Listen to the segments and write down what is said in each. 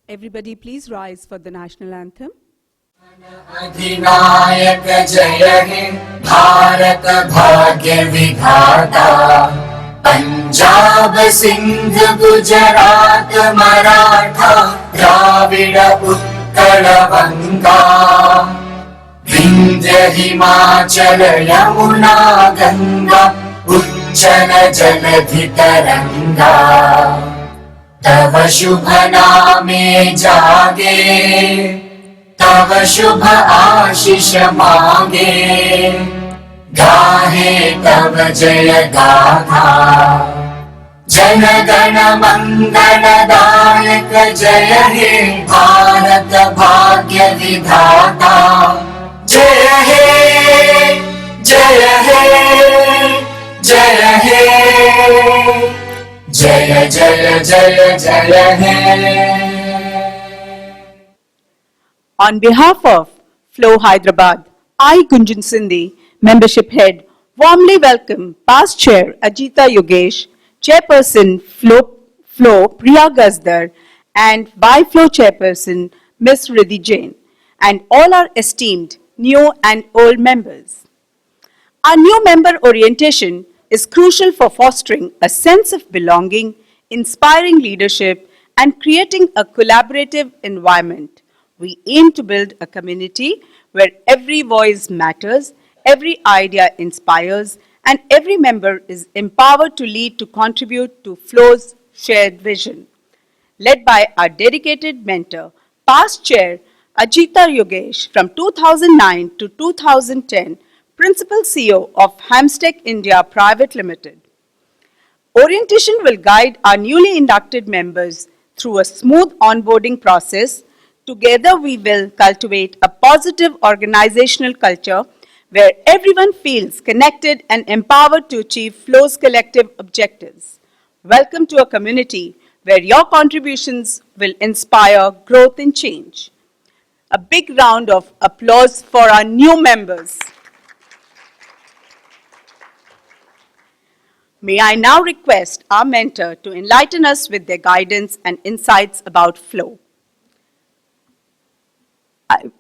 Everybody please rise for the national anthem. अधिनायक जय हे भारत भाग्य विधाता पंजाब सिंध गुजरात मराठा द्राविड उत्कल बंगा विंध्य हिमाचल यमुना गंगा उच्चल जलधि तरंगा तव शुभ नामे जागे तव शुभ आशीष मांगे गाहे तव जय गाथा जन गण मंगल दायक जय हे भारत भाग्य विधाता जय हे जय हे जय हे जय जय जय जय हे। On behalf of Flow Hyderabad, I, Gunjan Sindhi, Membership Head, warmly welcome Past Chair Ajita Yogesh, Chairperson Flow Priya Gazdar, and by Flow Chairperson Ms. Riddhi Jain, and all our esteemed new and old members. Our new member orientation is crucial for fostering a sense of belonging, inspiring leadership, and creating a collaborative environment. We aim to build a community where every voice matters, every idea inspires, and every member is empowered to lead to contribute to Flow's shared vision. Led by our dedicated mentor, past chair Ajita Yogesh from 2009 to 2010, Principal CEO of Hamstech India Private Limited. Orientation will guide our newly inducted members through a smooth onboarding process. Together, we will cultivate a positive organizational culture where everyone feels connected and empowered to achieve Flow's collective objectives. Welcome to a community where your contributions will inspire growth and change. A big round of applause for our new members. May I now request our mentor to enlighten us with their guidance and insights about Flow.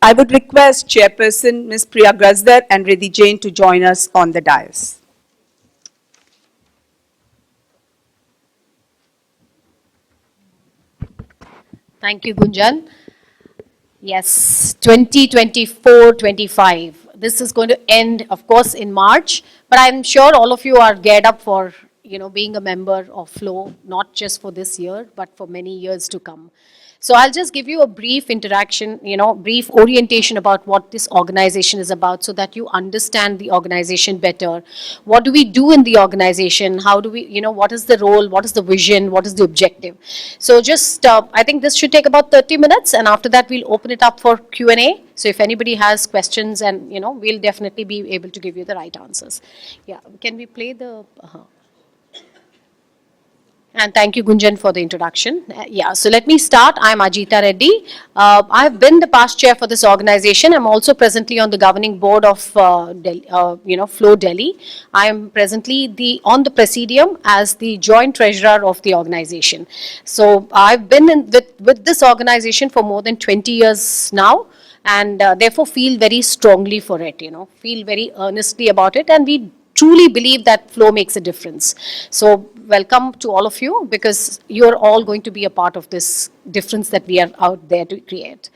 I would request Chairperson Ms. Priya Gazdar and Riddhi Jain to join us on the dais. Thank you, Gunjan. Yes, 2024-25. This is going to end, of course, in March, but I'm sure all of you are geared up for, being a member of Flow, not just for this year, but for many years to come. So I'll just give you a brief interaction, brief orientation about what this organization is about so that you understand the organization better. What do we do in the organization? How do we, what is the role? What is the vision? What is the objective? So just, I think this should take about 30 minutes, and after that we'll open it up for Q&A. So if anybody has questions, and, we'll definitely be able to give you the right answers. Yeah, can we play the... And thank you, Gunjan, for the introduction. So let me start. I'm Ajita Reddy. I've been the past chair for this organization. I'm also presently on the governing board of Flow Delhi. I am presently on the presidium as the joint treasurer of the organization. So I've been with this organization for more than 20 years now, and therefore feel very strongly for it, feel very earnestly about it, and we truly believe that Flow makes a difference. So welcome to all of you, because you're all going to be a part of this difference that we are out there to create.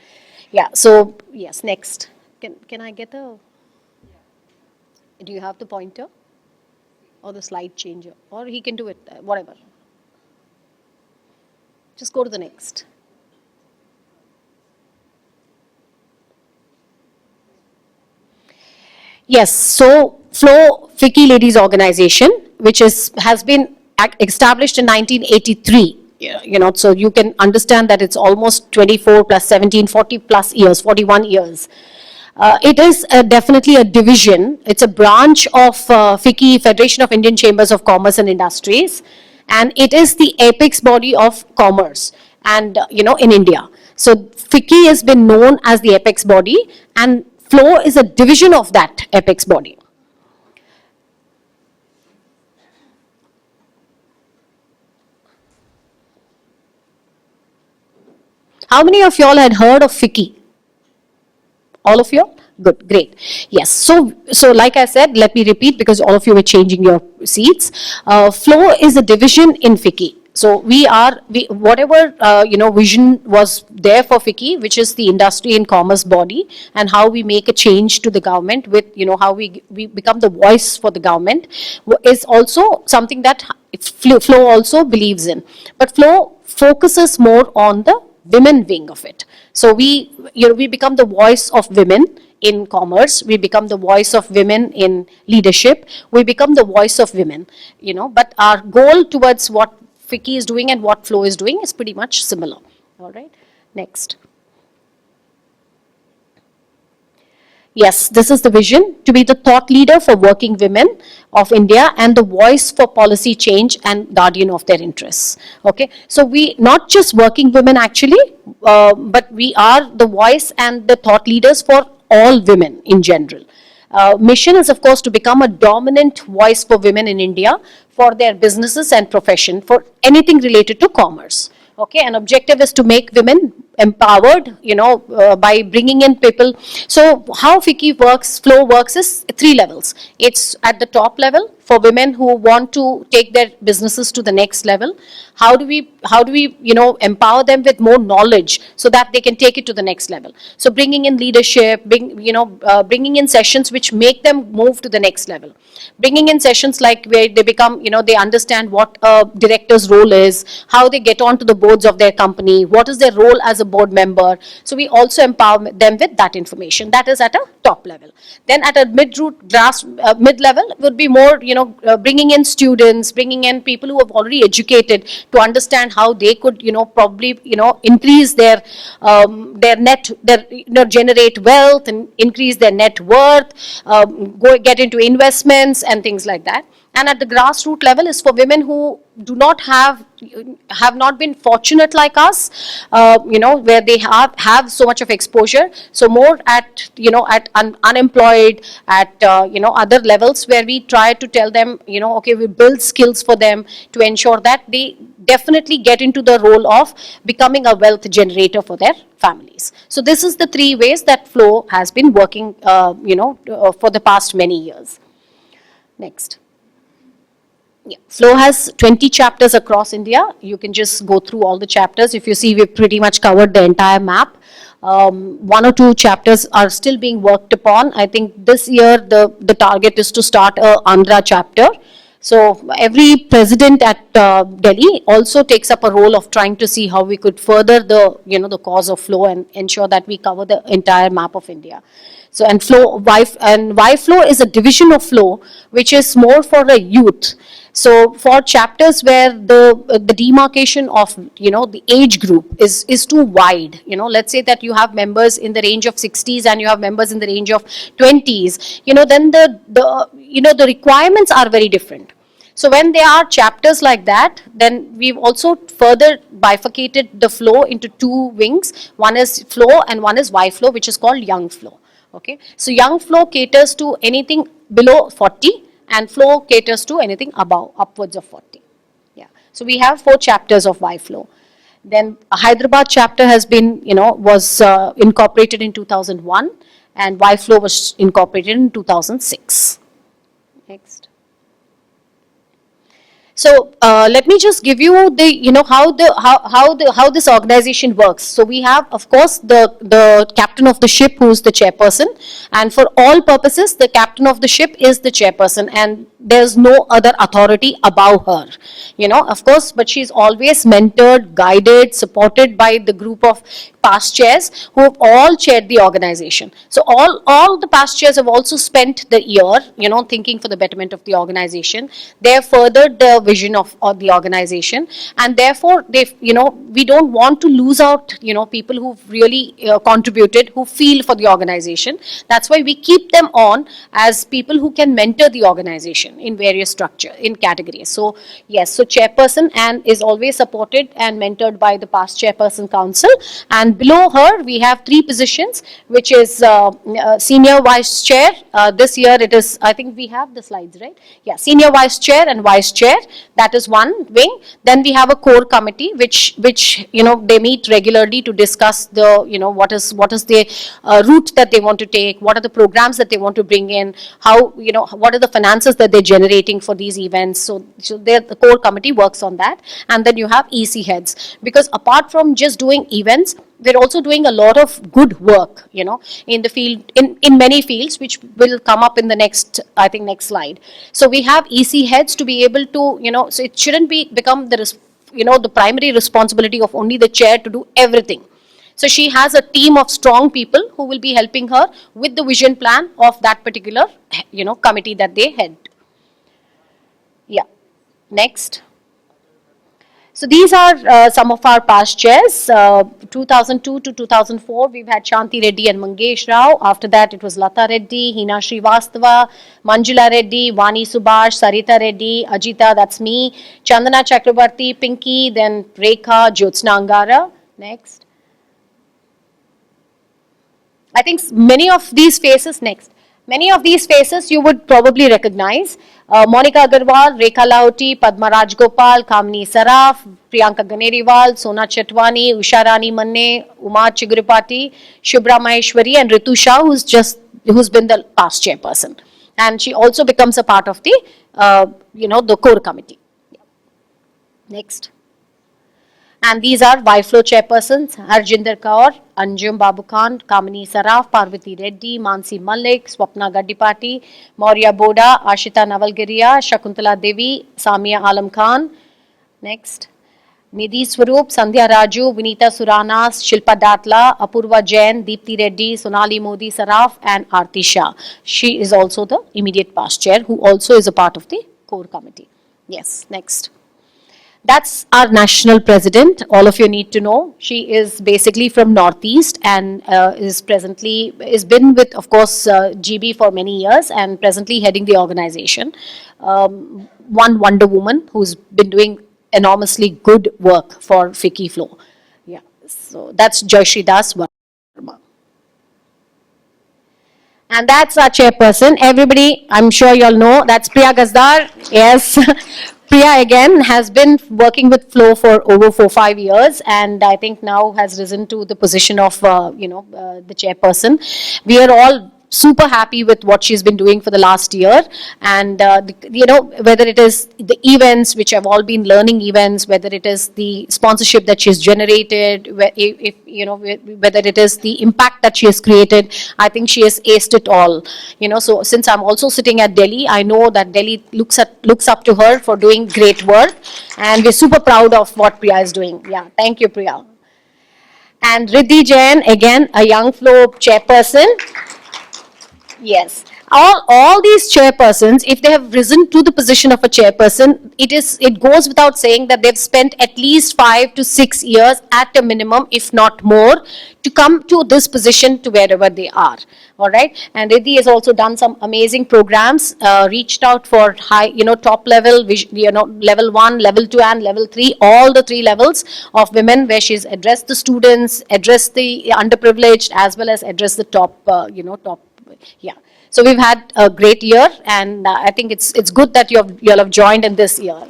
Yeah, so yes, next. Can I get do you have the pointer or the slide changer? Or he can do it, whatever. Just go to the next. Yes, so Flow FICCI Ladies Organization, which has been established in 1983. So you can understand that it's almost 24 plus 17, 40 plus years, 41 years. It is definitely a division. It's a branch of FICCI, Federation of Indian Chambers of Commerce and Industries, and it is the apex body of commerce, and in India. So FICCI has been known as the apex body, and Flow is a division of that apex body. How many of y'all had heard of FICCI? All of you? Good, great. Yes, so like I said, let me repeat because all of you were changing your seats. Flow is a division in FICCI. So whatever, vision was there for FICCI, which is the industry and commerce body, and how we make a change to the government with, how we become the voice for the government, is also something that Flow also believes in. But Flow focuses more on the women wing of it. So we become the voice of women in commerce, we become the voice of women in leadership, we become the voice of women, but our goal towards what FICCI is doing and what Flow is doing is pretty much similar. All right, next. Yes, this is the vision, to be the thought leader for working women of India and the voice for policy change and guardian of their interests. Okay, so we not just working women actually, but we are the voice and the thought leaders for all women in general. Mission is, of course, to become a dominant voice for women in India for their businesses and profession, for anything related to commerce. Okay, and objective is to make women empowered, by bringing in people. So how FICCI works, Flow works is 3 levels. It's at the top level for women who want to take their businesses to the next level. How do we, empower them with more knowledge so that they can take it to the next level? So bringing in leadership, bringing in sessions which make them move to the next level. Bringing in sessions like where they become, they understand what a director's role is, how they get onto the boards of their company, what is their role as a board member. So we also empower them with that information. That is at a top level. Then at a mid-level would be more, bringing in students, bringing in people who have already educated to understand how they could, probably, increase their generate wealth and increase their net worth, get into investments and things like that. And at the grassroots level is for women who do not have not been fortunate like us, where they have so much of exposure. So more at, unemployed, at, other levels where we try to tell them, okay, we build skills for them to ensure that they definitely get into the role of becoming a wealth generator for their families. So this is the 3 ways that Flow has been working, for the past many years. Next. Yeah. Flow has 20 chapters across India. You can just go through all the chapters. If you see, we've pretty much covered the entire map. 1 or 2 chapters are still being worked upon. I think this year the target is to start a Andhra chapter. So every president at Delhi also takes up a role of trying to see how we could further the cause of Flow and ensure that we cover the entire map of India. So and why Flow is a division of Flow which is more for the youth. So for chapters where the demarcation of the age group is too wide, let's say that you have members in the range of 60s and you have members in the range of 20s, then the requirements are very different. So when there are chapters like that, then we've also further bifurcated the Flow into 2 wings. One is Flow and one is Y Flow, which is called Young Flow. Okay, so Young Flow caters to anything below 40 and Flow caters to anything above, upwards of 40. Yeah, so we have 4 chapters of Y Flow. Then a Hyderabad chapter has been, was incorporated in 2001 and Y Flow was incorporated in 2006. Next. So let me just give you the how this organization works. So we have, of course, the captain of the ship, who is the chairperson, and for all purposes, the captain of the ship is the chairperson, and there's no other authority above her. Of course, but she's always mentored, guided, supported by the group of past chairs who have all chaired the organization. So all the past chairs have also spent the year, thinking for the betterment of the organization. They have furthered the vision of the organization, and therefore we don't want to lose out, people who've really contributed, who feel for the organization. That's why we keep them on as people who can mentor the organization in various structure, in categories. So yes, so chairperson and is always supported and mentored by the past chairperson council, and And below her, we have three positions, which is Senior Vice Chair. This year it is, I think we have the slides, right? Yeah, Senior Vice Chair and Vice Chair. That is one wing. Then we have a core committee, which they meet regularly to discuss the, what is the route that they want to take, what are the programs that they want to bring in, how, what are the finances that they're generating for these events. So the core committee works on that. And then you have EC heads, because apart from just doing events, we're also doing a lot of good work, in the field, in many fields, which will come up in the next slide. So we have EC heads to be able to, so it shouldn't become the primary responsibility of only the chair to do everything. So she has a team of strong people who will be helping her with the vision plan of that particular, committee that they head. Yeah. Next. So these are some of our past chairs. 2002 to 2004, we've had Shanti Reddy and Mangesh Rao. After that, it was Lata Reddy, Hina Srivastava, Manjula Reddy, Vani Subhash, Sarita Reddy, Ajita, that's me, Chandana Chakrabarti, Pinky, then Rekha, Jyotsna Angara. Next. I think many of these faces you would probably recognize. Monica Agarwal, Rekha Lahoti, Padma Rajgopal, Kamini Saraf, Priyanka Ganeriwal, Sona Chetwani, Usha Rani Manne, Uma Chiguripati, Shubhra Maheshwari, and Ritu Shah, who's been the past chairperson. And she also becomes a part of the, the core committee. Next. And these are YFlow chairpersons: Harjinder Kaur, Anjum Babu Khan, Kamini Saraf, Parvati Reddy, Mansi Malik, Swapna Gaddipati, Maurya Boda, Ashita Navalgiriya, Shakuntala Devi, Samia Alam Khan. Next. Nidhi Swarup, Sandhya Raju, Vinita Surana, Shilpa Datla, Apurva Jain, Deepthi Reddy, Sonali Modi Saraf, and Aarti Shah. She is also the immediate past chair, who also is a part of the core committee. Yes, next. That's our national president. All of you need to know. She is basically from Northeast and is been with, of course, GB for many years and presently heading the organization. One Wonder Woman who's been doing enormously good work for FICCI Flow. Yeah, so that's Joyshri Das Verma. And that's our chairperson. Everybody, I'm sure you all know, that's Priya Gazdar. Yes. Priya again has been working with Flow for over 4-5 years, and I think now has risen to the position of the chairperson. We are all super happy with what she's been doing for the last year, and whether it is the events, which have all been learning events, whether it is the sponsorship that she's generated, whether it is the impact that she has created, I think she has aced it all. So since I'm also sitting at Delhi, I know that Delhi looks up to her for doing great work, and we're super proud of what Priya is doing. Yeah, thank you, Priya. And Riddhi Jain, again a young Flow chairperson. Yes. All these chairpersons, if they have risen to the position of a chairperson, it goes without saying that they've spent at least 5 to 6 years at a minimum, if not more, to come to this position to wherever they are. All right. And Riddhi has also done some amazing programs, reached out for high, top level, level 1, level 2, and level 3, all the 3 levels of women, where she's addressed the students, addressed the underprivileged, as well as addressed the top, yeah. So we've had a great year, and I think it's good that you all have joined in this year.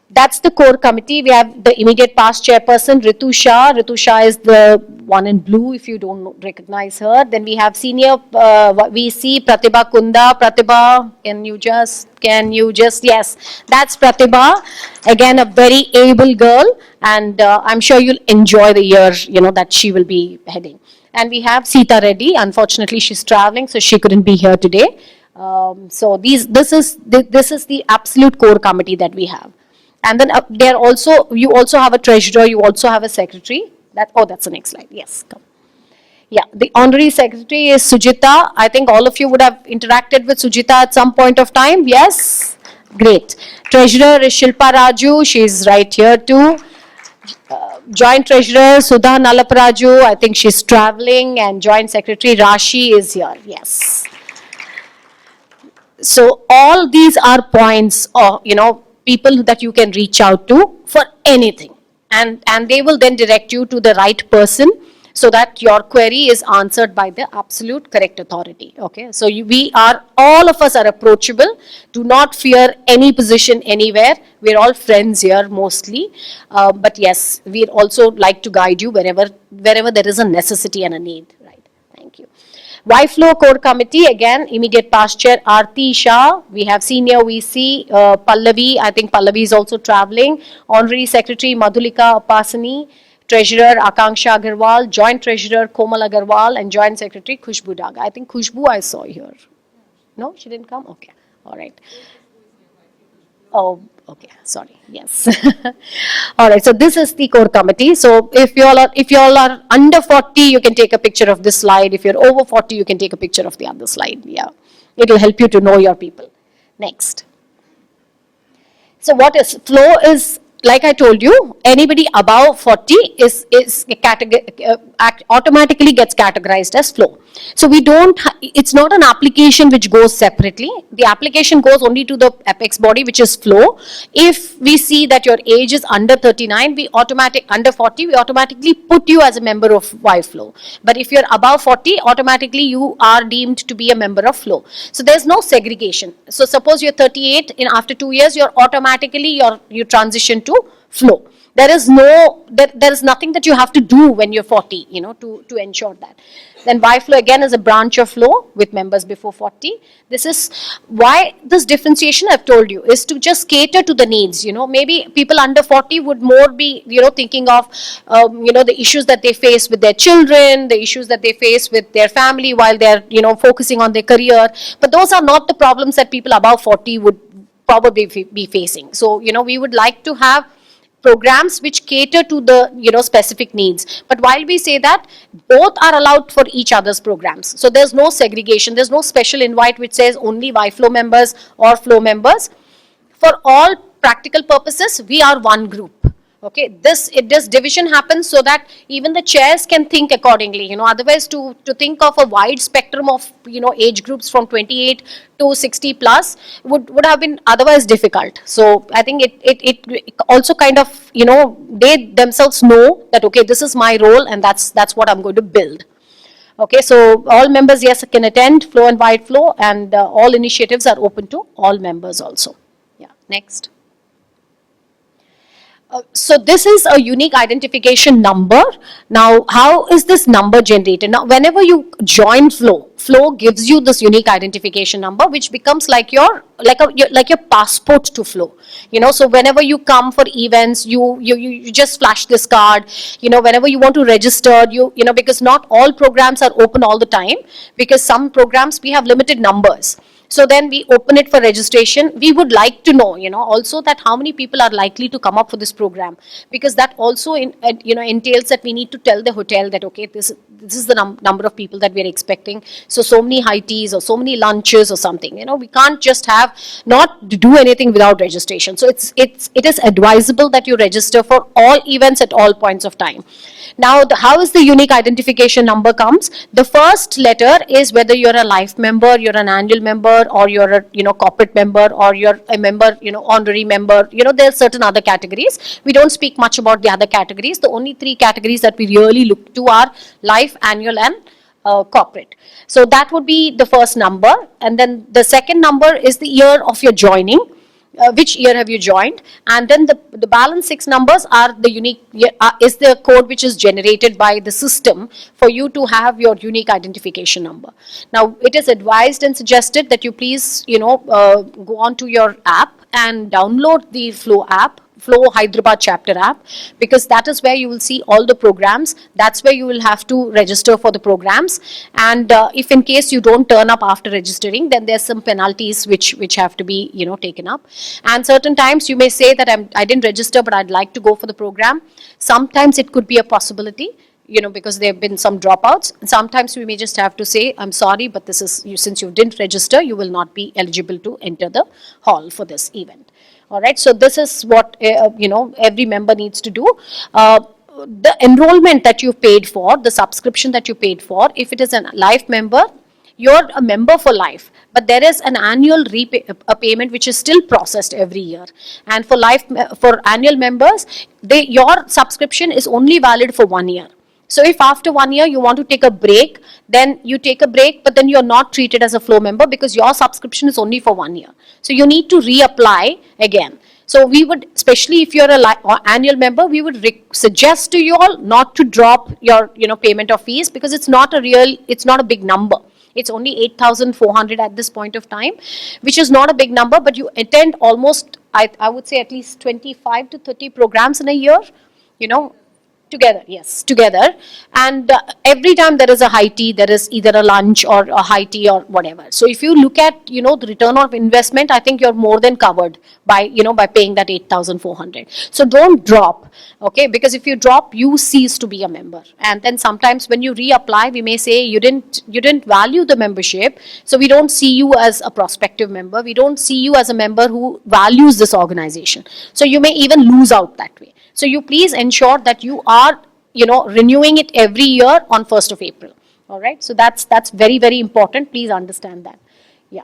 That's the core committee. We have the immediate past chairperson, Ritu Shah. Ritu Shah is the one in blue, if you don't recognize her. Then we have senior VC, Pratibha Kunda. Pratibha, can you just, yes, that's Pratibha. Again, a very able girl, and I'm sure you'll enjoy the year, that she will be heading. And we have Sita Reddy. Unfortunately, she's traveling, so she couldn't be here today. So this is the absolute core committee that we have. And then you also have a treasurer, you also have a secretary. That's the next slide. Yes, come. Yeah, the honorary secretary is Sujita. I think all of you would have interacted with Sujita at some point of time. Yes, great. Treasurer is Shilpa Raju. She's right here too. Joint Treasurer Sudha Nalapraju, I think she's traveling, and Joint Secretary Rashi is here. Yes. So all these are points of people that you can reach out to for anything. and they will then direct you to the right person so that your query is answered by the absolute correct authority. Okay, so we are, all of us are approachable. Do not fear any position anywhere. We're all friends here mostly, but yes, we also like to guide you wherever there is a necessity and a need. Right. Thank you. YFlow Core Committee, again, immediate past chair Aarti Shah. We have senior VC Pallavi. I think Pallavi is also traveling. Honorary Secretary Madhulika Apasani. Treasurer Akanksha Agarwal, Joint Treasurer Komal Agarwal, and Joint Secretary Khushbu Daga. I think Khushbu I saw here. No, she didn't come? Okay, all right. Oh, okay, sorry, yes. All right, so this is the core committee. So if you all are under 40, you can take a picture of this slide. If you're over 40, you can take a picture of the other slide. Yeah, it'll help you to know your people. Next. So what is flow is, like I told you, anybody above 40 is automatically gets categorized as flow. So we don't, it's not an application which goes separately. The application goes only to the apex body, which is flow. If we see that your age is under 39, under 40, we automatically put you as a member of YFlow. But if you're above 40, automatically you are deemed to be a member of flow. So there's no segregation. So suppose you're 38, after 2 years, you're automatically, you transition to flow. There is nothing that you have to do when you're 40, to ensure that. Then YFlow again is a branch of flow with members before 40. This is why this differentiation I've told you is to just cater to the needs. Maybe people under 40 would more be, thinking of, the issues that they face with their children, the issues that they face with their family while they're, focusing on their career. But those are not the problems that people above 40 would probably be facing. So, we would like to have programs which cater to the specific needs. But while we say that, both are allowed for each other's programs. So there's no segregation, there's no special invite which says only YFlow members or flow members. For all practical purposes, we are one group. Okay, this division happens so that even the chairs can think accordingly. Otherwise to think of a wide spectrum of age groups from 28 to 60 plus would have been otherwise difficult. So I think it also kind of they themselves know that, okay, this is my role and that's what I'm going to build. Okay, so all members, yes, can attend Flow and YFlow, and all initiatives are open to all members also. Yeah, next. So this is a unique identification number. Now, how is this number generated? Now, whenever you join Flow gives you this unique identification number, which becomes like your passport to Flow. So whenever you come for events, you just flash this card. Whenever you want to register, because not all programs are open all the time, because some programs we have limited numbers. So then we open it for registration. We would like to know, also that how many people are likely to come up for this program, because that also entails that we need to tell the hotel that, okay, this is the number of people that we are expecting. So many high teas or so many lunches or something. We can't just not do anything without registration. So it is advisable that you register for all events at all points of time. Now, how is the unique identification number comes? The first letter is whether you're a life member, you're an annual member, or you're a corporate member, or you're a member, honorary member. There are certain other categories. We don't speak much about the other categories. The only 3 categories that we really look to are life, annual, and corporate. So that would be the first number. And then the second number is the year of your joining. Which year have you joined? And then the balance 6 numbers are the unique, is the code which is generated by the system for you to have your unique identification number. Now, it is advised and suggested that you please, go on to your app and download the Flow app, Flow Hyderabad chapter app, because that is where you will see all the programs. That's where you will have to register for the programs. And if in case you don't turn up after registering, then there's some penalties which have to be taken up. And certain times you may say that I didn't register, but I'd like to go for the program. Sometimes it could be a possibility, because there have been some dropouts. Sometimes we may just have to say, I'm sorry, but this is since you didn't register, you will not be eligible to enter the hall for this event. All right, so this is what every member needs to do. The enrollment that you paid for, the subscription that you paid for, if it is a life member, you're a member for life, but there is an annual a payment which is still processed every year. And for for annual members, your subscription is only valid for 1 year. So if after 1 year you want to take a break, then you take a break, but then you're not treated as a Flow member because your subscription is only for 1 year. So you need to reapply again. So we would, especially if you're or annual member, we would suggest to you all not to drop your payment of fees, because it's not a big number. It's only 8,400 at this point of time, which is not a big number, but you attend almost, I would say, at least 25 to 30 programs in a year, you know, together, yes, together. And every time there is a high tea, there is either a lunch or a high tea or whatever. So if you look at, the return of investment, I think you're more than covered by, by paying that 8,400. So don't drop, okay? Because if you drop, you cease to be a member. And then sometimes when you reapply, we may say you didn't value the membership. So we don't see you as a prospective member. We don't see you as a member who values this organization. So you may even lose out that way. So you please ensure that you are, renewing it every year on 1st of April. All right. So that's very, very important. Please understand that. Yeah.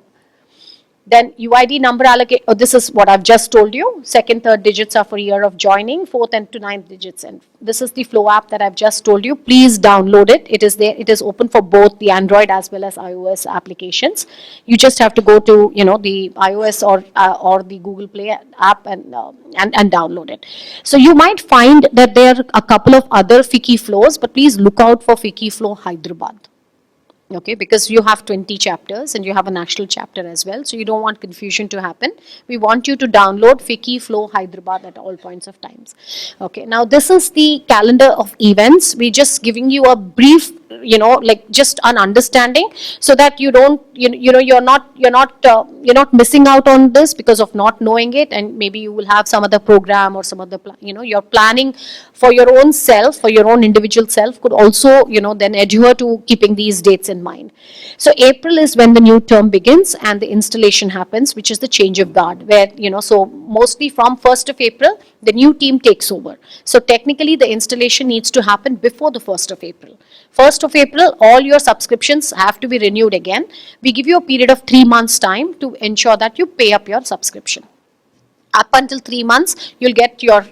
Then UID number allocate. Oh, this is what I've just told you. Second, third digits are for year of joining. Fourth and to ninth digits. And this is the Flow app that I've just told you. Please download it. It is there. It is open for both the Android as well as iOS applications. You just have to go to, the iOS or the Google Play app and download it. So you might find that there are a couple of other FICCI flows, but please look out for FICCI Flow Hyderabad. Okay, because you have 20 chapters and you have a national chapter as well. So you don't want confusion to happen. We want you to download FICCI Flow Hyderabad at all points of times. Okay, now this is the calendar of events. We're just giving you a brief, like just an understanding, so that you don't, you're not missing out on this because of not knowing it. And maybe you will have some other program or some other, you're planning for your own self, for your own individual self, could also, then adhere to keeping these dates in mind. So April is when the new term begins and the installation happens, which is the change of guard, where, so mostly from 1st of April, the new team takes over. So technically the installation needs to happen before the 1st of April. 1st of April, all your subscriptions have to be renewed again. We give you a period of 3 months time to ensure that you pay up your subscription. Up until 3 months, you'll get your,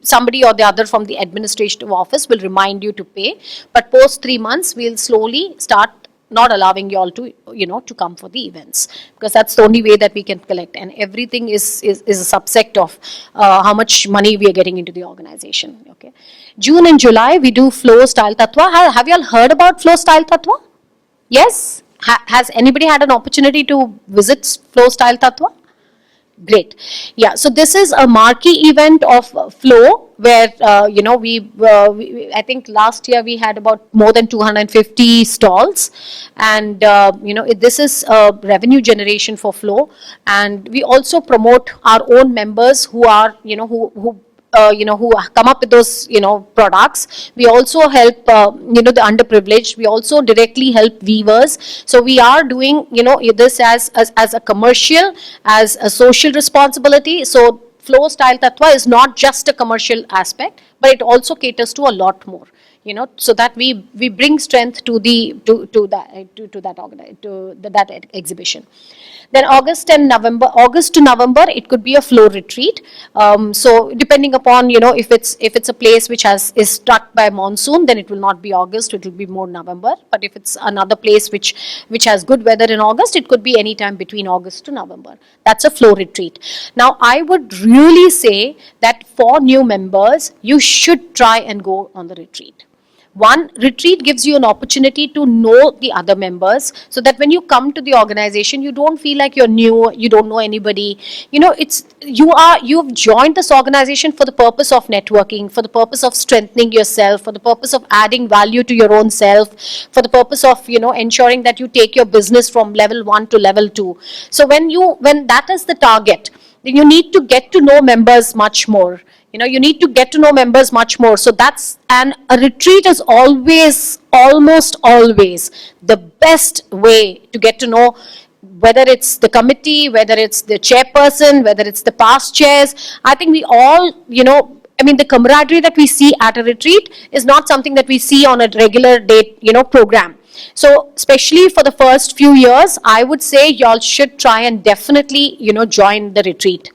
somebody or the other from the administrative office will remind you to pay. But post 3 months, we'll slowly start not allowing you all to, to come for the events, because that's the only way that we can collect. And everything is a subset of how much money we are getting into the organization. Okay. June and July, we do Flow Style Tattva. Have you all heard about Flow Style Tattva? Yes? Has anybody had an opportunity to visit Flow Style Tattva? Great. Yeah, so this is a marquee event of Flow, where, we I think last year we had about more than 250 stalls. And, this is revenue generation for Flow. And we also promote our own members who are, who come up with those, products. We also help, the underprivileged. We also directly help weavers. So we are doing, this as a commercial, as a social responsibility. So Flow Style Tattva is not just a commercial aspect, but it also caters to a lot more. So that we bring strength to that exhibition. Then August to November, it could be a Flow retreat. So depending upon, if it's a place which is struck by monsoon, then it will not be August, it will be more November. But if it's another place which has good weather in August, it could be any time between August to November. That's a Flow retreat. Now, I would really say that for new members, you should try and go on the retreat. One, retreat gives you an opportunity to know the other members, so that when you come to the organization, you don't feel like you're new, you don't know anybody. You've joined this organization for the purpose of networking, for the purpose of strengthening yourself, for the purpose of adding value to your own self, for the purpose of, ensuring that you take your business from level 1 to level 2. So when that is the target, then you need to get to know members much more. You need to get to know members much more. So a retreat is almost always the best way to get to know, whether it's the committee, whether it's the chairperson, whether it's the past chairs. I think we all, the camaraderie that we see at a retreat is not something that we see on a regular day, program. So especially for the first few years, I would say y'all should try and definitely, join the retreat.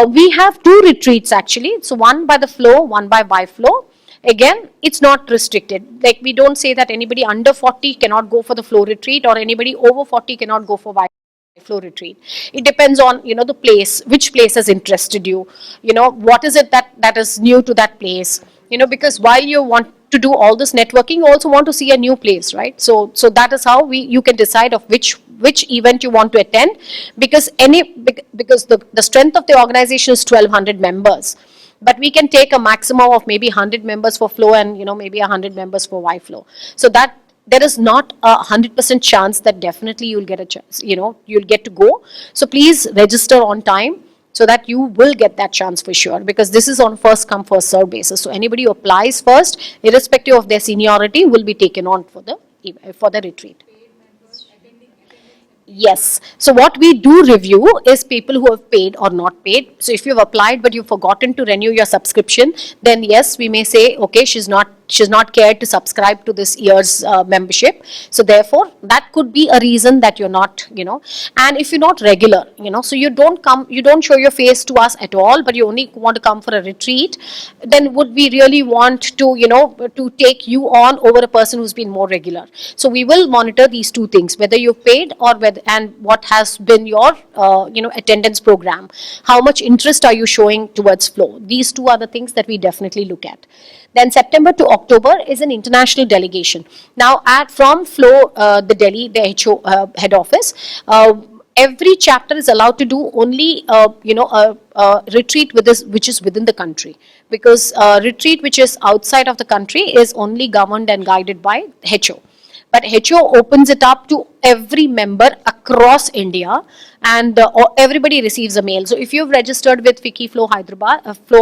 We have two retreats actually. So one by the flow, one by flow. Again, it's not restricted. Like we don't say that anybody under 40 cannot go for the flow retreat or anybody over 40 cannot go for flow retreat. It depends on the place, which place has interested you, what is it that is new to that place, because while you want to do all this networking, you also want to see a new place, right? So that is how you can decide of which event you want to attend, because because the strength of the organization is 1200 members, but we can take a maximum of maybe 100 members for flow and maybe 100 members for flow. So that there is not 100% chance that definitely you'll get a chance, you'll get to go. So please register on time so that you will get that chance for sure, because this is on first come first serve basis. So anybody who applies first, irrespective of their seniority, will be taken on for the retreat. Yes. So what we do review is people who have paid or not paid. So if you've applied but you've forgotten to renew your subscription, then yes, we may say, okay, she's not cared to subscribe to this year's membership. So therefore, that could be a reason that you're not, and if you're not regular, so you don't show your face to us at all, but you only want to come for a retreat, then would we really want to, to take you on over a person who's been more regular? So we will monitor these two things, whether you've paid or whether, and what has been your, attendance program. How much interest are you showing towards flow? These two are the things that we definitely look at. Then September to October is an international delegation. Now, from Flow, the Delhi, the HO head office, every chapter is allowed to do only, a retreat which is within the country, because retreat which is outside of the country is only governed and guided by HO. But HO opens it up to every member across India, and everybody receives a mail. So if you've registered with FICCI Flow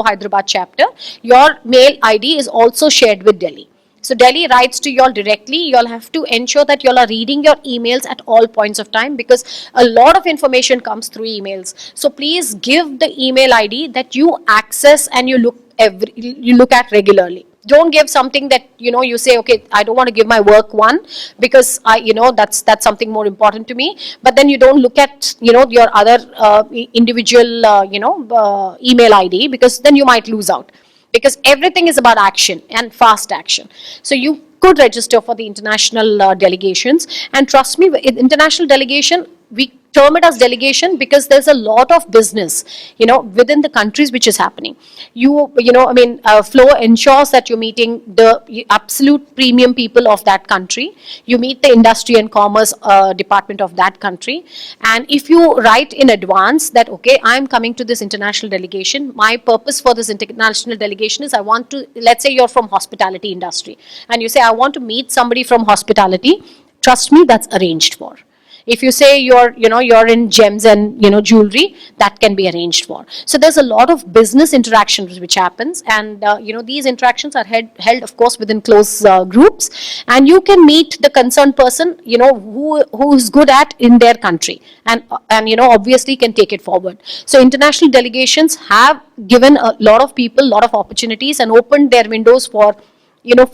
Hyderabad chapter, your mail ID is also shared with Delhi. So Delhi writes to you all directly. You all have to ensure that you all are reading your emails at all points of time, because a lot of information comes through emails. So please give the email ID that you access and you look at regularly. Don't give something that you say, okay, I don't want to give my work one because that's something more important to me. But then you don't look at your other individual email ID, because then you might lose out. Because everything is about action and fast action. So you could register for the international delegations, and trust me, in international delegation, we term it as delegation because there's a lot of business, within the countries which is happening. Flow ensures that you're meeting the absolute premium people of that country. You meet the industry and commerce department of that country. And if you write in advance that, okay, I'm coming to this international delegation, my purpose for this international delegation is I want to, let's say you're from hospitality industry, and you say, I want to meet somebody from hospitality, trust me, that's arranged for. If you say you're in gems and, jewelry, that can be arranged for. So there's a lot of business interactions which happens, and, these interactions are held, of course, within close groups, and you can meet the concerned person, who's good at in their country, and obviously can take it forward. So international delegations have given a lot of people a lot of opportunities and opened their windows for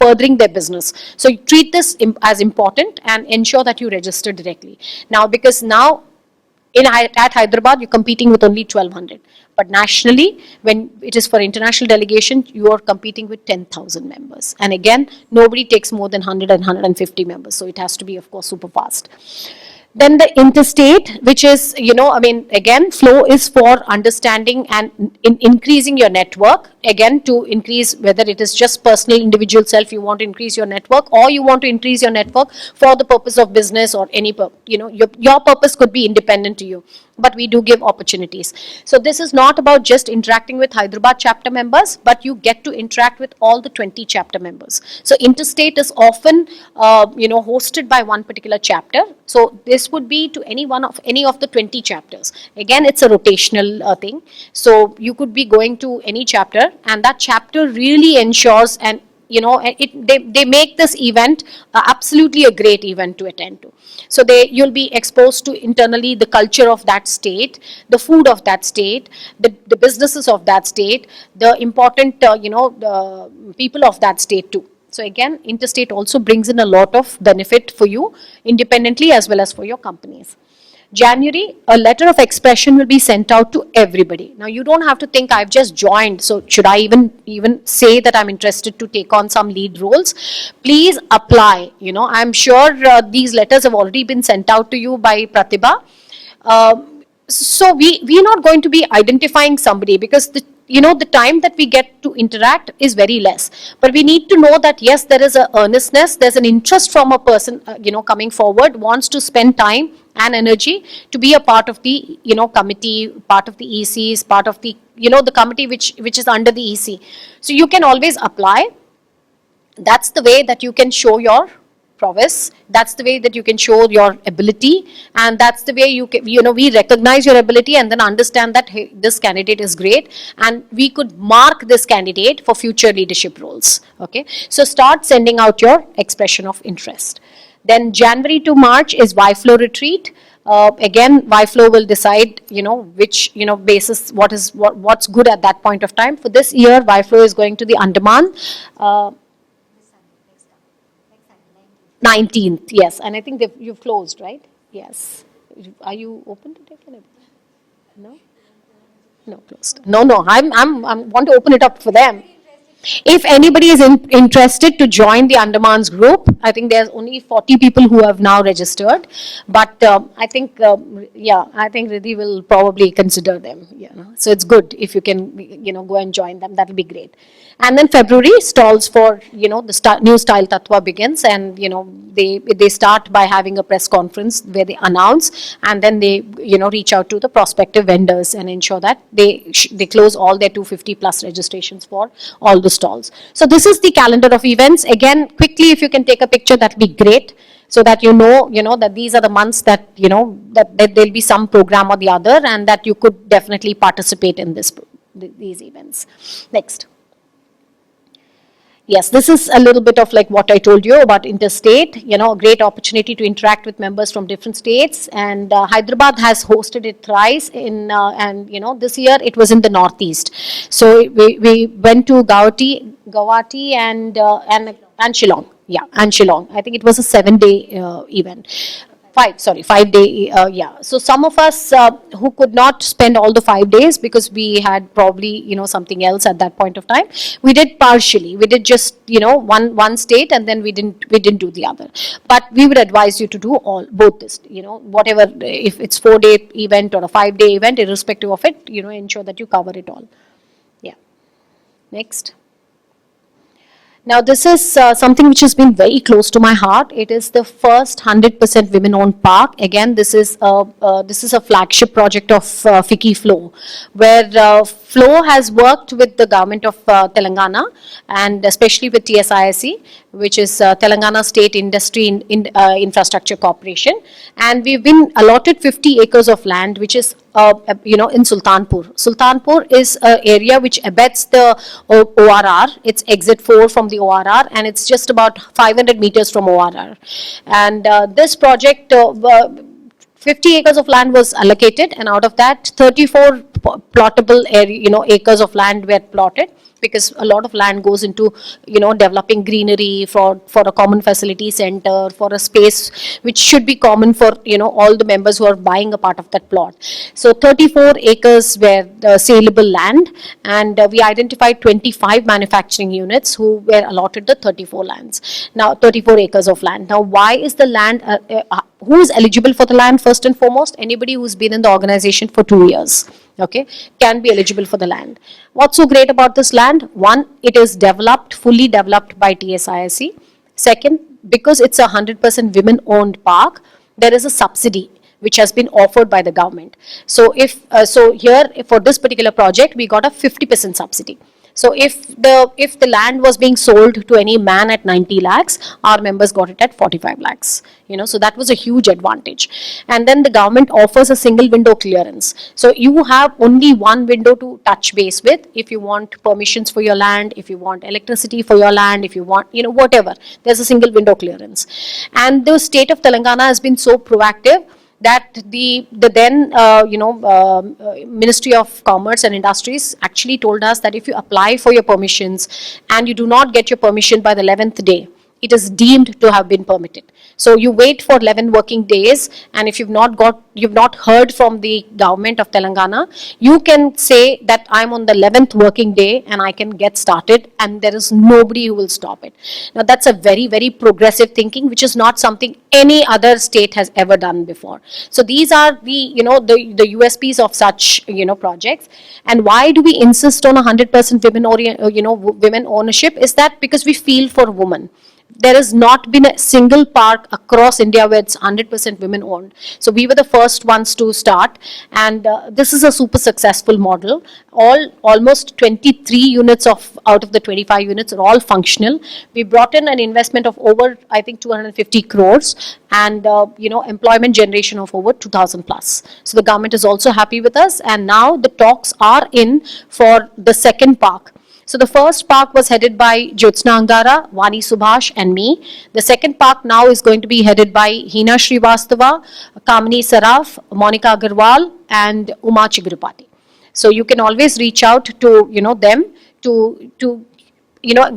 furthering their business. So you treat this as important and ensure that you register directly. Now, because now at Hyderabad, you're competing with only 1200. But nationally, when it is for international delegation, you are competing with 10,000 members. And again, nobody takes more than 100 and 150 members. So it has to be, of course, super fast. Then the interstate, which is, again, flow is for understanding and increasing your network. Again, to increase, whether it is just personal, individual self, you want to increase your network, or you want to increase your network for the purpose of business or any, your purpose could be independent to you. But we do give opportunities. So this is not about just interacting with Hyderabad chapter members, but you get to interact with all the 20 chapter members. So interstate is often, hosted by one particular chapter. So this would be to any of the 20 chapters. Again, it's a rotational thing. So you could be going to any chapter, and that chapter really ensures and they make this event absolutely a great event to attend to. So you'll be exposed to internally the culture of that state, the food of that state, the businesses of that state, the important the people of that state too. So again, interstate also brings in a lot of benefit for you independently as well as for your companies. January, a letter of expression will be sent out to everybody. Now you don't have to think I've just joined, so should I even say that I'm interested to take on some lead roles? Please apply. You know, I'm sure these letters have already been sent out to you by Pratibha. So we're not going to be identifying somebody because the time that we get to interact is very less, but we need to know that yes, there is a earnestness, there's an interest from a person coming forward, wants to spend time and energy to be a part of the committee, part of the ECs, part of the the committee which is under the EC. So you can always apply. That's the way that you can show your prowess. That's the way that you can show your ability, and that's the way we recognize your ability and then understand that hey, this candidate is great, and we could mark this candidate for future leadership roles. Okay, so start sending out your expression of interest. Then January to March is YFlow retreat. Again, YFlow will decide, which, basis, what's good at that point of time. For this year, YFlow is going to the Andaman. 19th, yes, and I think you've closed, right? Yes. Are you open to take it? No? No, closed. No, I want to open it up for them. If anybody is interested to join the Andamans group, I think there's only 40 people who have now registered. But I think, I think Riddhi will probably consider them. So it's good if you can, go and join them. That'll be great. And then February stalls for, the new Style Tattva begins, and, they start by having a press conference where they announce, and then they, reach out to the prospective vendors and ensure that they close all their 250 plus registrations for all the stalls. So this is the calendar of events. Again, quickly, if you can take a picture, that'd be great, so that that these are the months that that there'll be some program or the other, and that you could definitely participate in these events. Next. Yes, this is a little bit of like what I told you about interstate, a great opportunity to interact with members from different states. And Hyderabad has hosted it thrice and this year it was in the Northeast. So we went to Guwahati and Shillong. Yeah, and Shillong. I think it was a 7-day event. 5 day, So some of us who could not spend all the 5 days because we had probably, something else at that point of time, we did partially. We did just, one state, and then we didn't do the other. But we would advise you to do both this, whatever, if it's 4-day event or a 5-day event, irrespective of it, ensure that you cover it all. Yeah. Next. Now, this is something which has been very close to my heart. It is the first 100% women-owned park. Again, this is a flagship project of FICCI Flow, where Flow has worked with the government of Telangana, and especially with TSISC, which is Telangana State Industry Infrastructure Corporation. And we've been allotted 50 acres of land, which is in Sultanpur. Sultanpur is an area which abuts the ORR. It's exit 4 from the ORR, and it's just about 500 meters from ORR. And this project, 50 acres of land was allocated, and out of that, 34 plottable acres of land were plotted, because a lot of land goes into, developing greenery for a common facility center, for a space which should be common for, all the members who are buying a part of that plot. So 34 acres were saleable land, and we identified 25 manufacturing units who were allotted the 34 acres of land. Now, why is the land, who is eligible for the land? First and foremost, anybody who's been in the organization for 2 years. Okay, can be eligible for the land. What's so great about this land? One, it is fully developed by TSISC. Second, because it's a 100% women-owned park, there is a subsidy which has been offered by the government. So here for this particular project, we got a 50% subsidy. So if the land was being sold to any man at 90 lakhs, our members got it at 45 lakhs. So that was a huge advantage. And then the government offers a single window clearance. So you have only one window to touch base with if you want permissions for your land, if you want electricity for your land, if you want, whatever. There's a single window clearance. And the state of Telangana has been so proactive that the then Ministry of Commerce and Industries actually told us that if you apply for your permissions and you do not get your permission by the 11th day, it is deemed to have been permitted. So you wait for 11 working days, and if you've not heard from the government of Telangana, you can say that I'm on the 11th working day and I can get started, and there is nobody who will stop it. Now that's a very, very progressive thinking, which is not something any other state has ever done before. So these are the USPs of such projects. And why do we insist on 100% women ownership? Is that because we feel for women. There has not been a single park across India where it's 100% women owned. So we were the first ones to start, and this is a super successful model. Almost 23 units out of the 25 units are all functional. We brought in an investment of over, I think, 250 crores, and employment generation of over 2,000 plus. So the government is also happy with us, and now the talks are in for the second park. So the first park was headed by Jyotsna Angara, Vani Subhash, and me. The second park now is going to be headed by Hina Srivastava, Kamini Saraf, Monica Agarwal, and Uma Chigurupati. So you can always reach out to them to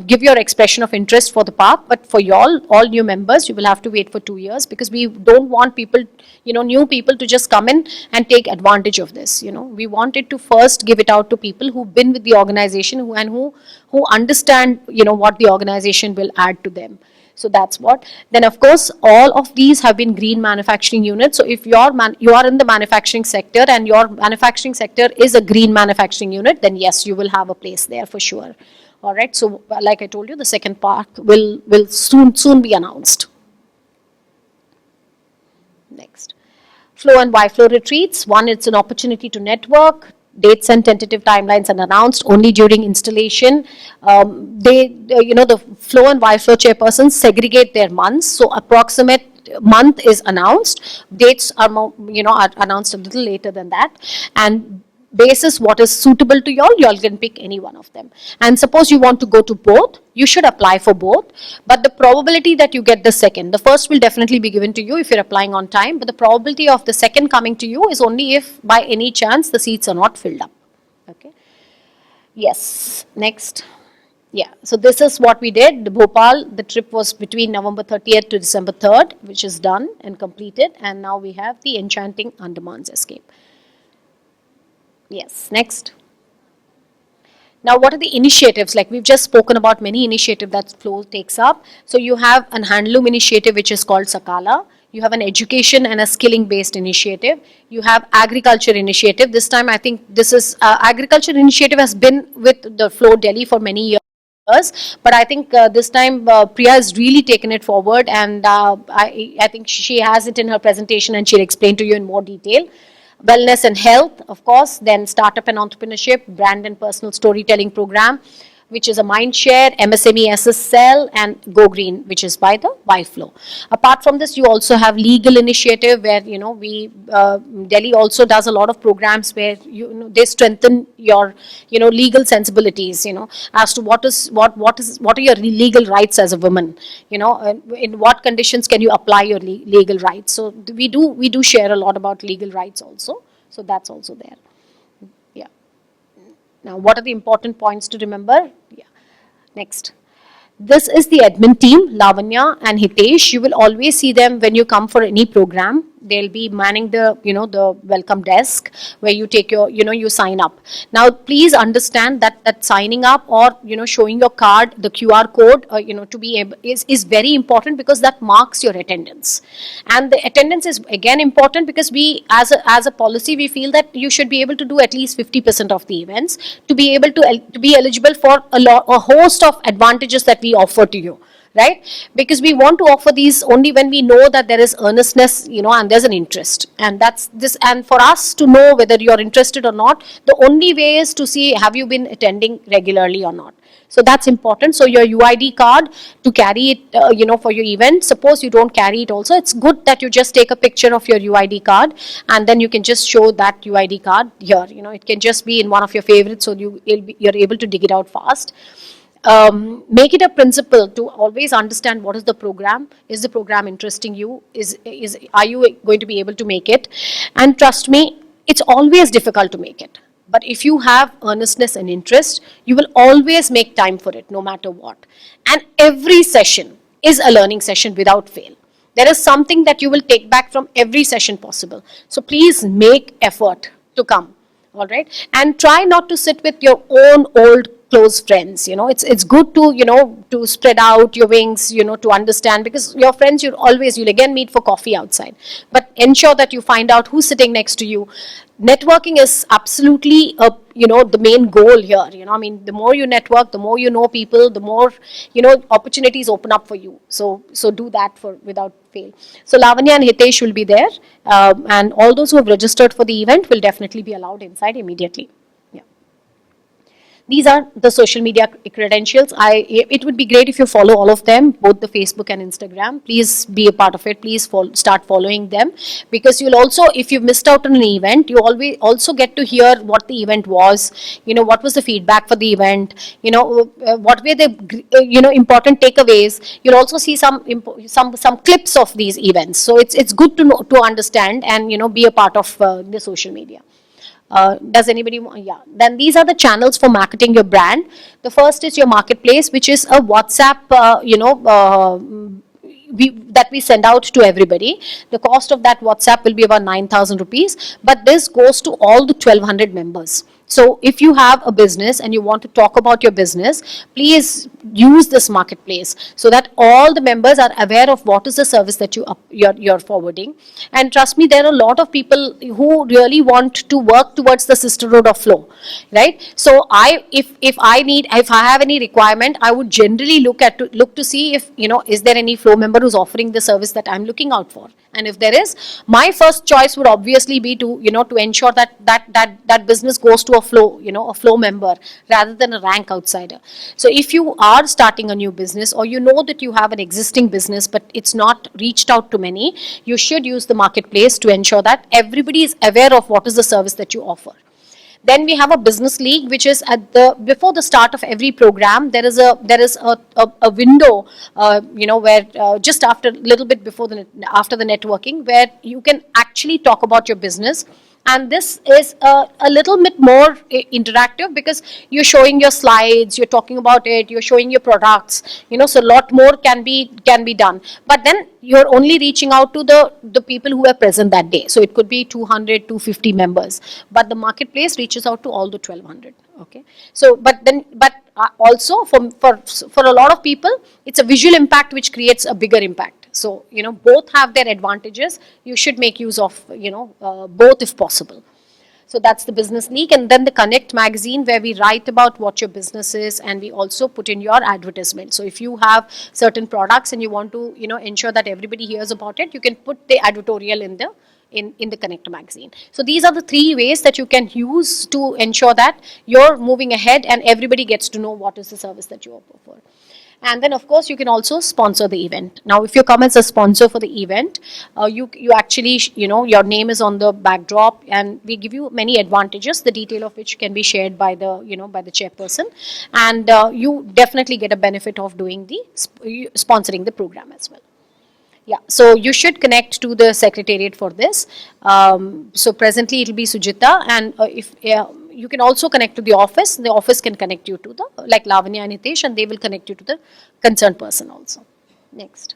give your expression of interest for the park. But for all new members, you will have to wait for 2 years, because we don't want people, new people to just come in and take advantage of this. We wanted to first give it out to people who've been with the organization who understand, what the organization will add to them. So that's what. Then of course, all of these have been green manufacturing units. So if you are in the manufacturing sector and your manufacturing sector is a green manufacturing unit, then yes, you will have a place there for sure. All right. So like I told you, the second park will soon be announced. Next. Flow and Y-Flow retreats. One, it's an opportunity to network. Dates and tentative timelines are announced only during installation. The Flow and Y-Flow chairpersons segregate their months. So approximate month is announced. Dates are are announced a little later than that. And basis what is suitable to y'all can pick any one of them. And suppose you want to go to both, you should apply for both. But the probability that you get the second, the first will definitely be given to you if you're applying on time, but the probability of the second coming to you is only if by any chance the seats are not filled up. Okay. Yes. Next. Yeah, so this is what we did. The Bhopal, the trip was between November 30th to December 3rd, which is done and completed. And now we have the enchanting Andaman's escape. Yes, next. Now, what are the initiatives? Like we've just spoken about many initiatives that Flow takes up. So you have an handloom initiative, which is called Sakala. You have an education and a skilling based initiative. You have agriculture initiative. This time, I think this is agriculture initiative has been with the Flow Delhi for many years. But I think this time Priya has really taken it forward, and I think she has it in her presentation and she'll explain to you in more detail. Wellness and health, of course, then startup and entrepreneurship, brand and personal storytelling program, which is a Mindshare, MSME SS Cell, and Go Green, which is by the Y-Flow. Apart from this, you also have legal initiative where, Delhi also does a lot of programs where, they strengthen your, legal sensibilities, as to what are your legal rights as a woman, in what conditions can you apply your legal rights. So we do share a lot about legal rights also. So that's also there. Now, what are the important points to remember? Yeah. Next. This is the admin team, Lavanya and Hitesh. You will always see them when you come for any program. They'll be manning the, the welcome desk where you take your, you sign up. Now, please understand that signing up or, showing your card, the QR code, to be able is very important, because that marks your attendance. And the attendance is again important because we, as a policy, we feel that you should be able to do at least 50% of the events to be able to be eligible for a host of advantages that we offer to you. Right? Because we want to offer these only when we know that there is earnestness, and there's an interest. And that's this. And for us to know whether you're interested or not, the only way is to see, have you been attending regularly or not? So that's important. So your UID card, to carry it, for your event. Suppose you don't carry it also, it's good that you just take a picture of your UID card and then you can just show that UID card here. It can just be in one of your favorites, so you're able to dig it out fast. make it a principle to always understand what is the program. Is the program interesting you? Are you going to be able to make it? And trust me, it's always difficult to make it. But if you have earnestness and interest, you will always make time for it, no matter what. And every session is a learning session without fail. There is something that you will take back from every session possible. So please make effort to come. All right, and try not to sit with your own old close friends. It's good to to spread out your wings, to understand, because your friends you'll again meet for coffee outside, but ensure that you find out who's sitting next to you. Networking is absolutely the main goal here. I mean, the more you network, the more you know people, the more opportunities open up for you. So do that for without fail. So Lavanya and Hitesh will be there, and all those who have registered for the event will definitely be allowed inside immediately. These are the social media credentials. It would be great if you follow all of them, both the Facebook and Instagram. Please be a part of it. Please start following them, because you'll also, if you've missed out on an event, you always also get to hear what the event was. What was the feedback for the event. What were the important takeaways. You'll also see some clips of these events. So it's good to know, to understand, and be a part of the social media. Does anybody want? Yeah. Then these are the channels for marketing your brand. The first is your marketplace, which is a WhatsApp, that we send out to everybody. The cost of that WhatsApp will be about 9,000 rupees, but this goes to all the 1,200 members. So if you have a business and you want to talk about your business, please use this marketplace so that all the members are aware of what is the service that you're forwarding. And trust me, there are a lot of people who really want to work towards the sisterhood of Flow, right? So if I have any requirement, I would generally look to see if is there any Flow member who's offering the service that I'm looking out for. And if there is, my first choice would obviously be to to ensure that business goes to a Flow member rather than a rank outsider. So if you are starting a new business, or that you have an existing business but it's not reached out to many, you should use the marketplace to ensure that everybody is aware of what is the service that you offer. Then we have a business league, which is before the start of every program. There is a window, where just after a little bit before after the networking, where you can actually talk about your business. And this is a little bit more interactive, because you're showing your slides, you're talking about it, you're showing your products, so a lot more can be done. But then you're only reaching out to the people who are present that day. So it could be 200, 250 members, but the marketplace reaches out to all the 1,200. Okay. So, but also for a lot of people, it's a visual impact which creates a bigger impact. So, both have their advantages. You should make use of, both if possible. So that's the business league. And then the Connect magazine, where we write about what your business is, and we also put in your advertisement. So if you have certain products and you want to, ensure that everybody hears about it, you can put the advertorial in the Connect magazine. So these are the three ways that you can use to ensure that you're moving ahead and everybody gets to know what is the service that you offer for. And then, of course, you can also sponsor the event. Now, if you come as a sponsor for the event, you actually, your name is on the backdrop, and we give you many advantages, the detail of which can be shared by the, by the chairperson. And you definitely get a benefit of doing the sponsoring the program as well. Yeah, so you should connect to the secretariat for this. So presently it will be Sujita, and if you can also connect to the office. The office can connect you to like Lavanya and Hitesh, and they will connect you to the concerned person also. Next.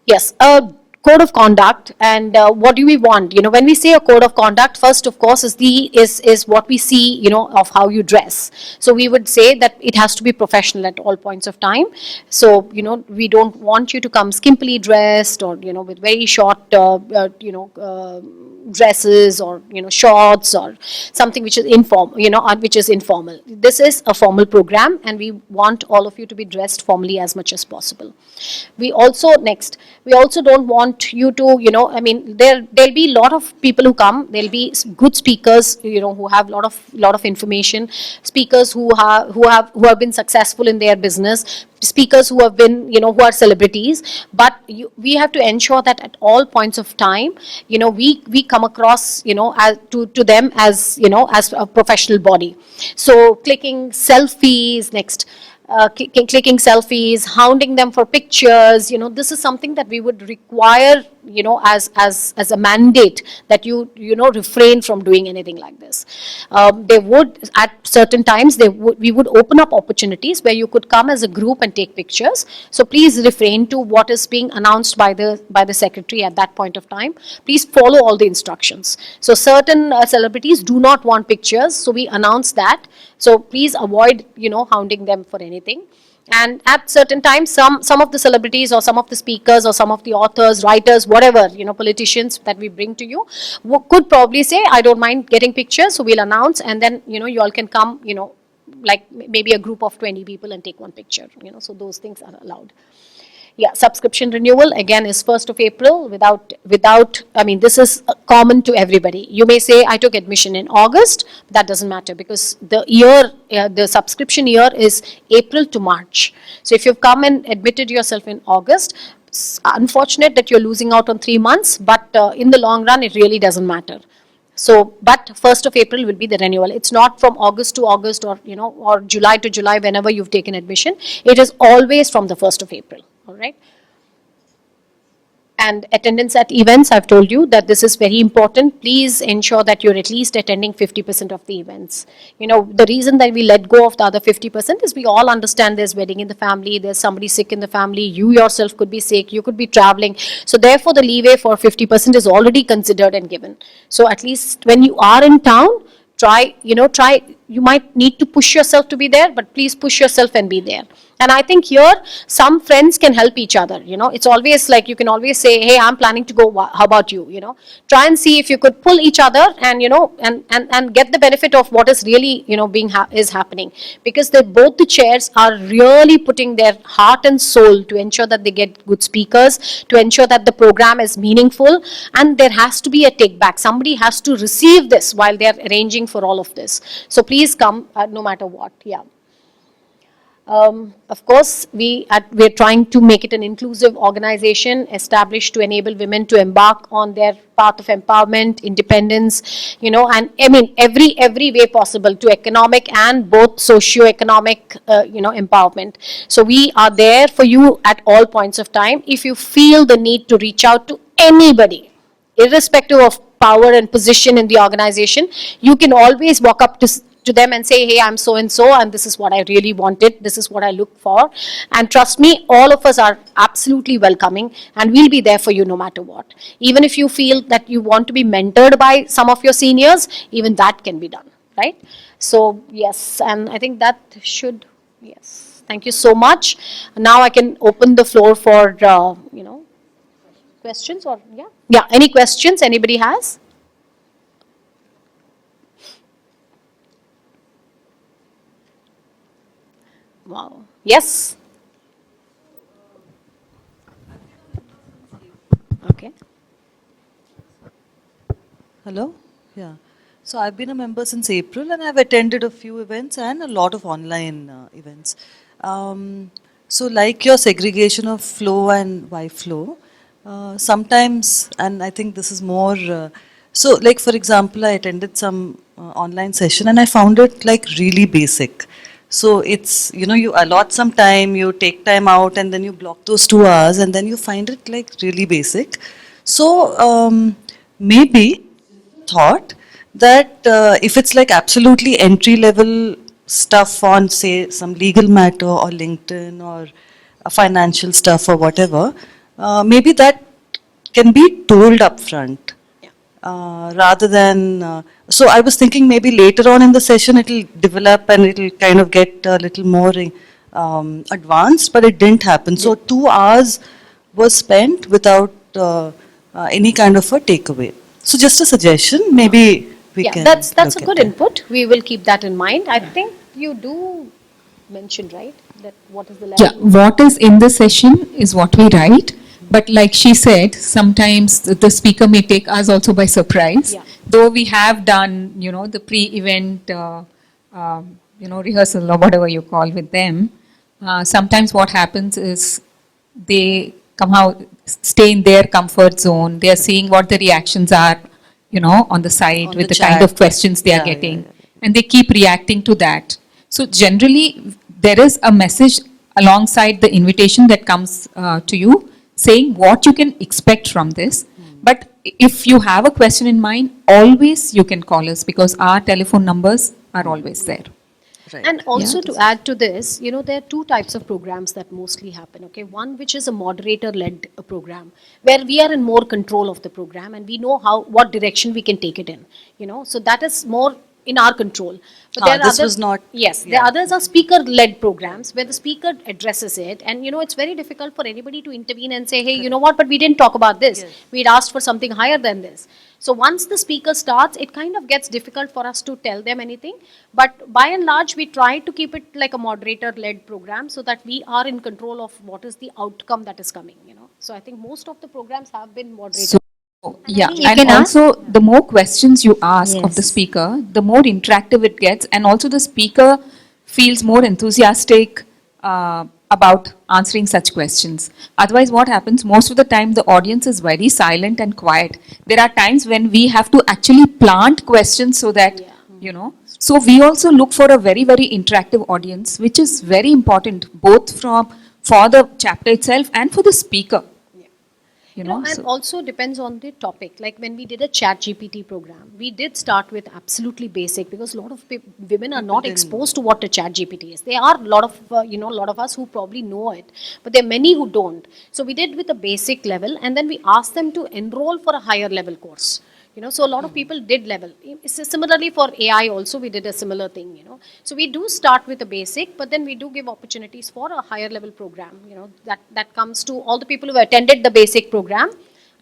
Yes, code of conduct. And what do we want? When we say a code of conduct, first, of course, is what we see, of how you dress. So we would say that it has to be professional at all points of time. So, we don't want you to come skimpily dressed, or, with very short, dresses, or shorts, or something which is informal. This is a formal program, and we want all of you to be dressed formally as much as possible. We also, next, We also don't want you to, I mean, there'll be a lot of people who come. There'll be good speakers, who have lot of information. Speakers who have been successful in their business. Speakers who have been, who are celebrities. But we have to ensure that at all points of time, we come across, as to them as, as a professional body. So clicking selfies next. Clicking selfies, hounding them for pictures, this is something that we would require, as a mandate, that you refrain from doing anything like this. They would, at certain times, we would open up opportunities where you could come as a group and take pictures. So please refrain to what is being announced by the secretary at that point of time. Please follow all the instructions. So certain celebrities do not want pictures, so we announce that. So please avoid, hounding them for anything. And at certain times, some of the celebrities or some of the speakers or some of the authors, writers, whatever, politicians that we bring to you, could probably say, I don't mind getting pictures, so we'll announce, and then, you all can come, like maybe a group of 20 people and take one picture, so those things are allowed. Yeah, subscription renewal again is 1st of April without, I mean, this is common to everybody. You may say, I took admission in August. That doesn't matter because the subscription year is April to March. So if you've come and admitted yourself in August, it's unfortunate that you're losing out on 3 months, but in the long run, it really doesn't matter. So, but 1st of April will be the renewal. It's not from August to August or, or July to July whenever you've taken admission. It is always from the 1st of April. All right. And attendance at events, I've told you that this is very important. Please ensure that you're at least attending 50% of the events. The reason that we let go of the other 50% is we all understand there's wedding in the family, there's somebody sick in the family, you yourself could be sick, you could be traveling. So therefore, the leeway for 50% is already considered and given. So at least when you are in town, try, you might need to push yourself to be there, but please push yourself and be there. And I think here, some friends can help each other, it's always like, you can always say, hey, I'm planning to go, how about you, try and see if you could pull each other and, and get the benefit of what is really, is happening. Because both the chairs are really putting their heart and soul to ensure that they get good speakers, to ensure that the program is meaningful, and there has to be a take back. Somebody has to receive this while they're arranging for all of this. So please come, no matter what, yeah. Of course, we're trying to make it an inclusive organization established to enable women to embark on their path of empowerment, independence, and I mean, every way possible to economic and both socio-economic, empowerment. So we are there for you at all points of time. If you feel the need to reach out to anybody, irrespective of power and position in the organization, you can always walk up to them and say, hey, I'm so and so, and this is what I really wanted, this is what I look for. And trust me, all of us are absolutely welcoming, and we'll be there for you no matter what. Even if you feel that you want to be mentored by some of your seniors, even that can be done, right? So yes, and I think that should, yes. Thank you so much. Now I can open the floor for, questions or, yeah? Yeah, any questions anybody has? Wow. Yes. Okay. Hello? Yeah. So I've been a member since April and I've attended a few events and a lot of online events. So like your segregation of flow and why flow, sometimes, and I think this is more, so like for example, I attended some online session and I found it like really basic. So it's, you allot some time, you take time out and then you block those 2 hours and then you find it like really basic. So maybe thought that if it's like absolutely entry level stuff on say some legal matter or LinkedIn or financial stuff or whatever, maybe that can be told up front. Rather than, so I was thinking maybe later on in the session it'll develop and it'll kind of get a little more advanced, but it didn't happen. So 2 hours was spent without any kind of a takeaway. So just a suggestion, maybe we can. That's a good input. We will keep that in mind. I think you do mention, right, that what is the level? Yeah, what is in the session is what we write. But like she said, sometimes the speaker may take us also by surprise. Yeah. Though we have done, the pre-event, rehearsal or whatever you call with them, sometimes what happens is they somehow stay in their comfort zone. They are seeing what the reactions are, on the side On with the the kind chat. of questions they are Yeah, yeah, getting. yeah. And they keep reacting to that. So generally, there is a message alongside the invitation that comes to you saying what you can expect from this. But if you have a question in mind, always you can call us because our telephone numbers are always there. Right. And also to add to this, there are two types of programs that mostly happen. Okay, one which is a moderator-led program where we are in more control of the program and we know what direction we can take it in. So that is more in our control. But there are This other, was not- Yes, the yeah. others are speaker-led programs where the speaker addresses it, and it's very difficult for anybody to intervene and say, hey, you know what? But we didn't talk about this. Yes. We'd asked for something higher than this. So once the speaker starts, it kind of gets difficult for us to tell them anything. But by and large, we try to keep it like a moderator-led program so that we are in control of what is the outcome that is coming. So I think most of the programs have been moderated. So, yeah, think you and can ask- also the more questions you ask of the Yes. speaker, the more interactive it gets, and also the speaker feels more enthusiastic about answering such questions. Otherwise, what happens most of the time, the audience is very silent and quiet. There are times when we have to actually plant questions so that, So we also look for a very, very interactive audience, which is very important both for the chapter itself and for the speaker. And so- also depends on the topic. Like when we did a chat GPT program, we did start with absolutely basic because a lot of women are not exposed to what a chat GPT is. There are a lot of, a lot of us who probably know it, but there are many who don't. So we did with a basic level and then we asked them to enroll for a higher level course. So a lot of people did level. Similarly for AI also, we did a similar thing, So we do start with a basic, but then we do give opportunities for a higher level program, that comes to all the people who attended the basic program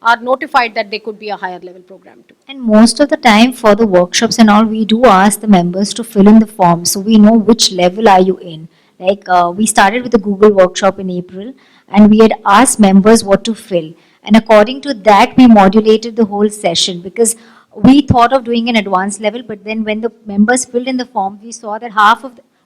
are notified that they could be a higher level program too. And most of the time for the workshops and all, we do ask the members to fill in the form so we know which level are you in. Like we started with the Google workshop in April and we had asked members what to fill. And according to that, we modulated the whole session because we thought of doing an advanced level, but then when the members filled in the form, we saw that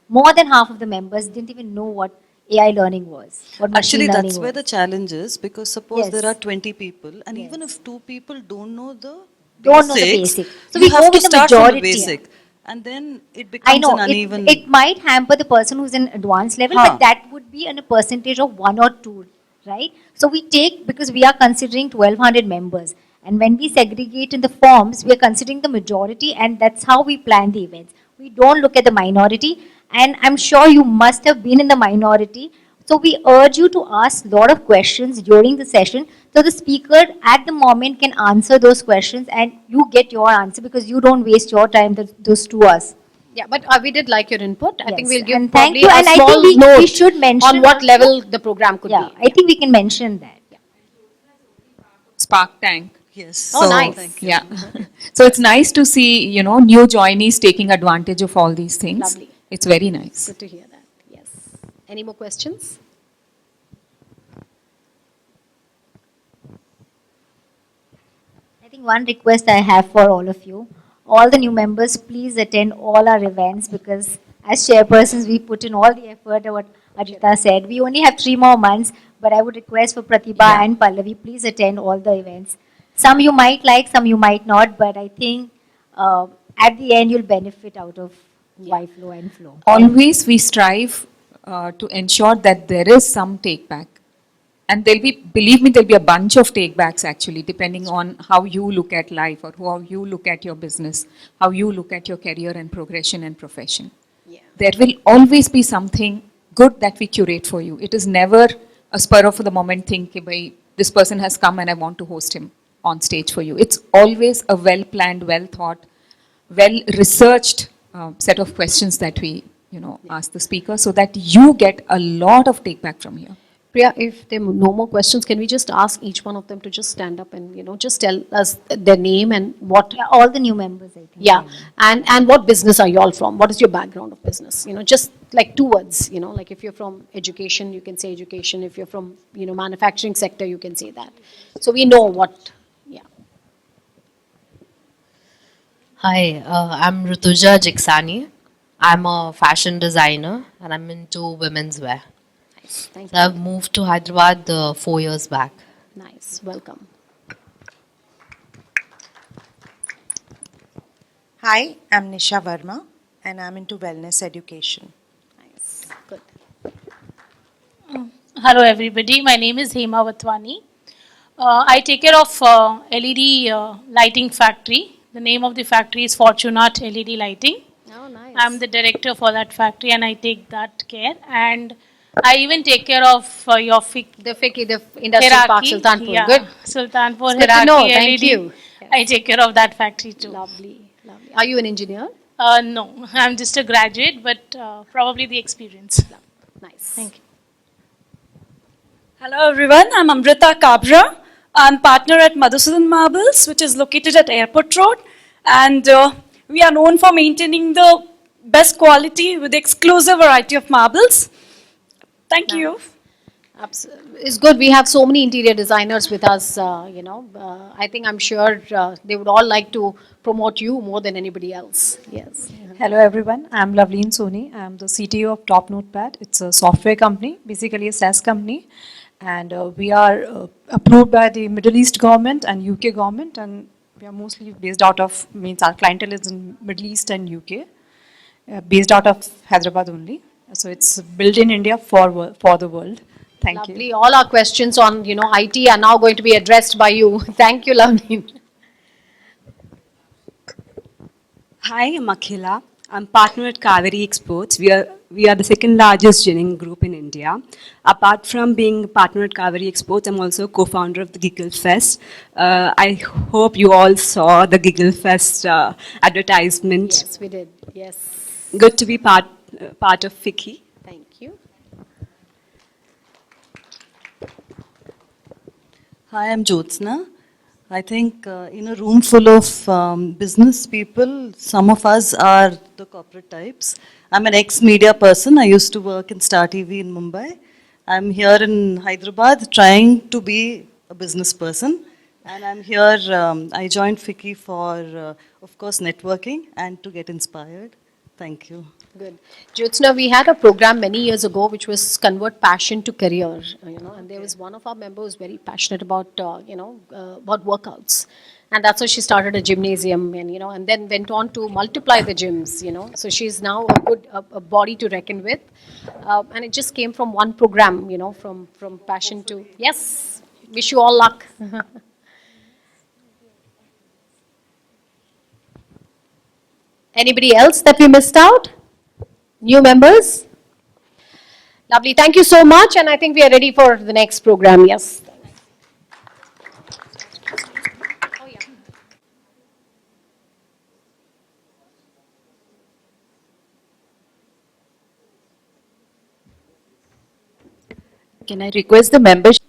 more than half of the members didn't even know what AI learning was. What machine Actually, learning that's where was. the challenge is because suppose Yes. there are 20 people and Yes. even if 2 people don't know the Don't know the basics, basic. So you we have go to with the start from the majority. basic and then it I becomes know an uneven. it might hamper the person who's in advanced level, Huh. but that would be in a percentage of 1 or 2, right? So we take, because we are considering 1200 members, and when we segregate in the forms, we are considering the majority, and that's how we plan the events. We don't look at the minority, and I'm sure you must have been in the minority. So we urge you to ask a lot of questions during the session, so the speaker at the moment can answer those questions, and you get your answer because you don't waste your time those 2 hours. Yeah, but we did like your input. I think Yes, we'll give and thank probably you, a and I small think we note should mention on what also- level the program could Yeah, be. I think we can mention that. Spark Tank. Yes. Oh, nice. Thank you. Yeah. So it's nice to see, new joinees taking advantage of all these things. Lovely. It's very nice. Good to hear that. Yes. Any more questions? I think one request I have for all of you, all the new members, please attend all our events because as chairpersons, we put in all the effort of what Ajita said. We only have 3 more months, but I would request for Pratibha Yeah. and Pallavi, please attend all the events. Some you might like, some you might not, but I think at the end you'll benefit out of Y-Flow and Flow. Always we strive to ensure that there is some take back. And believe me, there'll be a bunch of take backs actually, depending on how you look at life or how you look at your business, how you look at your career and progression and profession. Yeah. There will always be something good that we curate for you. It is never a spur of the moment thing, "Ki bhai, this person has come and I want to host him on stage for you." It's always a well planned, well thought, well researched set of questions that we ask the speaker so that you get a lot of take back from here. Priya, if there are no more questions, can we just ask each one of them to just stand up and, just tell us their name and what, Yeah, all the new members, I think. yeah, and what business are you all from? What is your background of business? Just like 2 words, like if you're from education, you can say education. If you're from, manufacturing sector, you can say that. So we know what, yeah. Hi, I'm Rutuja Jiksani. I'm a fashion designer and I'm into women's wear. Nice, thank So you. I've moved to Hyderabad 4 years back. Nice, welcome. Hi, I'm Nisha Verma and I'm into wellness education. Nice, good. Hello, everybody. My name is Hema Vatwani. I take care of LED lighting factory. The name of the factory is Fortunat LED Lighting. Oh, nice. I'm the director for that factory, and I take that care. And I even take care of your The FICCI, the Industrial Park, Hierarchy. Sultanpur. Yeah, Good. Sultanpur It's good to know. Hierarchy Thank LED. you. I take care of that factory too. Lovely, lovely. Are you an engineer? No, I'm just a graduate, but probably the experience. Nice. Thank you. Hello everyone, I'm Amrita Kabra. I'm partner at Madhusudan Marbles, which is located at Airport Road. And we are known for maintaining the best quality with exclusive variety of marbles. Thank you. It's good. We have so many interior designers with us, I think I'm sure they would all like to promote you more than anybody else. Yes. Hello everyone, I'm Loveleen Soni. I'm the CTO of Top Notepad. It's a software company, basically a SaaS company. And we are approved by the Middle East government and UK government, and we are mostly based out of, means our clientele is in Middle East and UK, based out of Hyderabad only. So it's built in India for the world. Thank you. Lovely. All our questions on, IT are now going to be addressed by you. Thank you, Loveleen. Hi, I'm Akhila. I'm partner at Kaveri Exports. We are the second largest ginning group in India. Apart from being a partner at Kaveri Exports, I'm also co-founder of the Giggle Fest. I hope you all saw the Giggle Fest advertisement. Yes, we did. Yes. Good to be part of FICCI. Thank you. Hi, I'm Jyotsna. I think in a room full of business people, some of us are the corporate types. I'm an ex-media person. I used to work in Star TV in Mumbai. I'm here in Hyderabad trying to be a business person. And I'm here, I joined FICCI for, of course, networking and to get inspired. Thank you. Good. Jyotsna, we had a program many years ago which was Convert Passion to Career, and there was one of our members very passionate about, about workouts. And that's how she started a gymnasium and then went on to multiply the gyms, So she's now a body to reckon with. And it just came from one program, from passion to, yes, wish you all luck. Anybody else that we missed out? New members? Lovely. Thank you so much. And I think we are ready for the next program. Yes. Can I request the membership